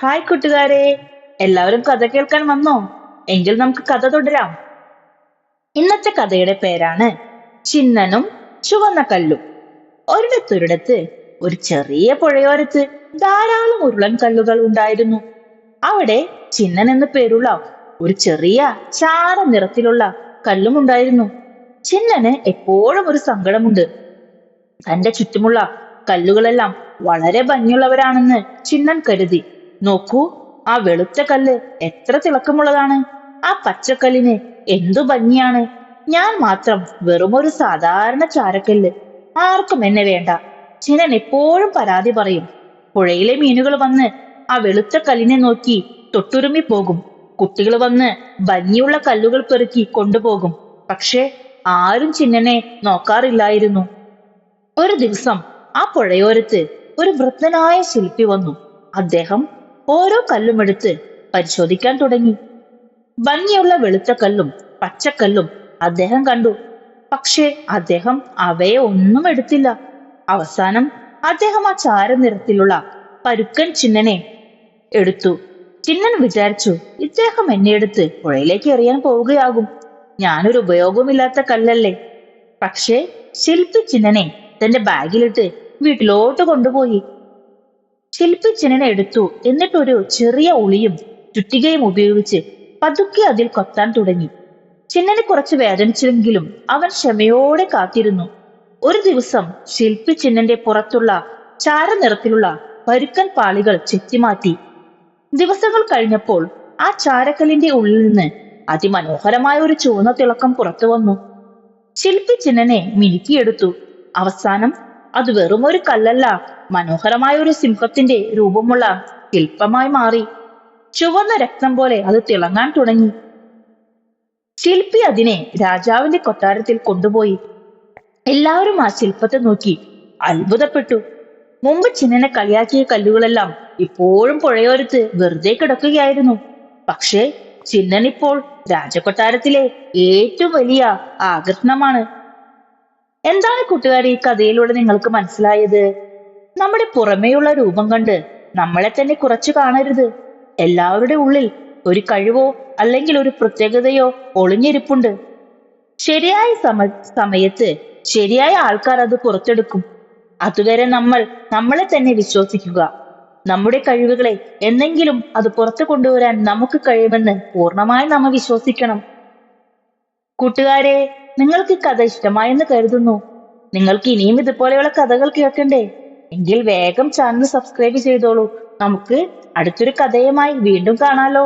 Hi കൂട്ടുകാരെ, എല്ലാവരും കഥ കേൾക്കാൻ വന്നോ? എങ്കിൽ നമുക്ക് കഥ തുടരാം. ഇന്നത്തെ കഥയുടെ പേരാണ് ചിന്നനും ചുവന്ന കല്ലും. ഒരിടത്തൊരിടത്ത് ഒരു ചെറിയ പുഴയോരത്ത് ധാരാളം ഉരുളൻ കല്ലുകൾ ഉണ്ടായിരുന്നു. അവിടെ ചിന്നൻ എന്ന് പേരുള്ള ഒരു ചെറിയ ചാര നിറത്തിലുള്ള കല്ലും ഉണ്ടായിരുന്നു. ചിന്നന് എപ്പോഴും ഒരു സങ്കടമുണ്ട്. തന്റെ ചുറ്റുമുള്ള കല്ലുകളെല്ലാം വളരെ ഭംഗിയുള്ളവരാണെന്ന് ചിന്നൻ കരുതി. നോക്കൂ, ആ വെളുത്ത കല്ല് എത്ര തിളക്കമുള്ളതാണ്! ആ പച്ചക്കല്ലിന് എന്തു ഭംഗിയാണ്! ഞാൻ മാത്രം വെറുമൊരു സാധാരണ ചാരക്കല്ല്. ആർക്കും എന്നെ വേണ്ട. ചിന്നൻ എപ്പോഴും പരാതി പറയും. പുഴയിലെ മീനുകൾ വന്ന് ആ വെളുത്ത കല്ലിനെ നോക്കി തൊട്ടുരുമ്മി പോകും. കുട്ടികൾ വന്ന് ഭംഗിയുള്ള കല്ലുകൾ പെറുക്കി കൊണ്ടുപോകും. പക്ഷെ ആരും ചിന്നനെ നോക്കാറില്ലായിരുന്നു. ഒരു ദിവസം ആ പുഴയോരത്ത് ഒരു വൃദ്ധനായ ശില്പി വന്നു. അദ്ദേഹം ഓരോ കല്ലുമെടുത്ത് പരിശോധിക്കാൻ തുടങ്ങി. ഭംഗിയുള്ള വെളുത്ത കല്ലും പച്ചക്കല്ലും അദ്ദേഹം കണ്ടു. പക്ഷേ അദ്ദേഹം അവയെ ഒന്നും എടുത്തില്ല. അവസാനം അദ്ദേഹം ആ ചാരനിറത്തിലുള്ള പരുക്കൻ ചിന്നനെ എടുത്തു. ചിന്നൻ വിചാരിച്ചു, ഇദ്ദേഹം എന്നെ എടുത്ത് പുഴയിലേക്ക് എറിയാൻ പോവുകയാകും. ഞാനൊരു ഉപയോഗമില്ലാത്ത കല്ലല്ലേ. പക്ഷേ ശില്പി ചിന്നനെ തന്റെ ബാഗിലിട്ട് വീട്ടിലോട്ട് കൊണ്ടുപോയി. ശില്പി ചിന്നനെ എടുത്തു. എന്നിട്ടൊരു ചെറിയ ഉളിയും ചുറ്റികയും ഉപയോഗിച്ച് പതുക്കെ അതിൽ കൊത്താൻ തുടങ്ങി. ചിന്നനെ കുറച്ച് വേദനിച്ചെങ്കിലും അവൻ ക്ഷമയോടെ കാത്തിരുന്നു. ഒരു ദിവസം ശില്പി ചിന്നന്റെ പുറത്തുള്ള ചാരനിറത്തിലുള്ള പരുക്കൻ പാളികൾ ചെത്തിമാറ്റി. ദിവസങ്ങൾ കഴിഞ്ഞപ്പോൾ ആ ചാരക്കല്ലിന്റെ ഉള്ളിൽ നിന്ന് അതിമനോഹരമായ ഒരു ചുവന്ന തിളക്കം പുറത്തു വന്നു. ശില്പി ചിന്നനെ മിനുക്കിയെടുത്തു. അവസാനം അത് വെറും ഒരു കല്ലല്ല, മനോഹരമായ ഒരു സിംഹത്തിന്റെ രൂപമുള്ള ശില്പമായി മാറി. ചുവന്ന രക്തം പോലെ അത് തിളങ്ങാൻ തുടങ്ങി. ശില്പി അതിനെ രാജാവിന്റെ കൊട്ടാരത്തിൽ കൊണ്ടുപോയി. എല്ലാവരും ആ ശില്പത്തെ നോക്കി അത്ഭുതപ്പെട്ടു. മുമ്പ് ചിന്നനെ കളിയാക്കിയ കല്ലുകളെല്ലാം ഇപ്പോഴും പുഴയോരത്ത് വെറുതെ കിടക്കുകയായിരുന്നു. പക്ഷേ ചിന്നൻ ഇപ്പോൾ രാജകൊട്ടാരത്തിലെ ഏറ്റവും വലിയ ആകർഷണമാണ്. എന്താണ് കൂട്ടുകാരെ ഈ കഥയിലൂടെ നിങ്ങൾക്ക് മനസ്സിലായത്? നമ്മുടെ പുറമേയുള്ള രൂപം കണ്ട് നമ്മളെ തന്നെ കുറച്ചു കാണരുത്. എല്ലാവരുടെ ഉള്ളിൽ ഒരു കഴിവോ അല്ലെങ്കിൽ ഒരു പ്രത്യേകതയോ ഒളിഞ്ഞിരിപ്പുണ്ട്. ശരിയായ സമയത്ത് ശരിയായ ആൾക്കാർ അത് പുറത്തെടുക്കും. അതുവരെ നമ്മൾ നമ്മളെ തന്നെ വിശ്വസിക്കുക. നമ്മുടെ കഴിവുകളെ എന്നെങ്കിലും അത് പുറത്തു കൊണ്ടുവരാൻ നമുക്ക് കഴിയുമെന്ന് പൂർണ്ണമായി നമ്മൾ വിശ്വസിക്കണം. കൂട്ടുകാരെ, നിങ്ങൾക്ക് ഈ കഥ ഇഷ്ടമായെന്ന് കരുതുന്നു. നിങ്ങൾക്ക് ഇനിയും ഇതുപോലെയുള്ള കഥകൾ കേൾക്കണ്ടേ? എങ്കിൽ വേഗം ചാനൽ സബ്സ്ക്രൈബ് ചെയ്തോളൂ. നമുക്ക് അടുത്തൊരു കഥയുമായി വീണ്ടും കാണാലോ.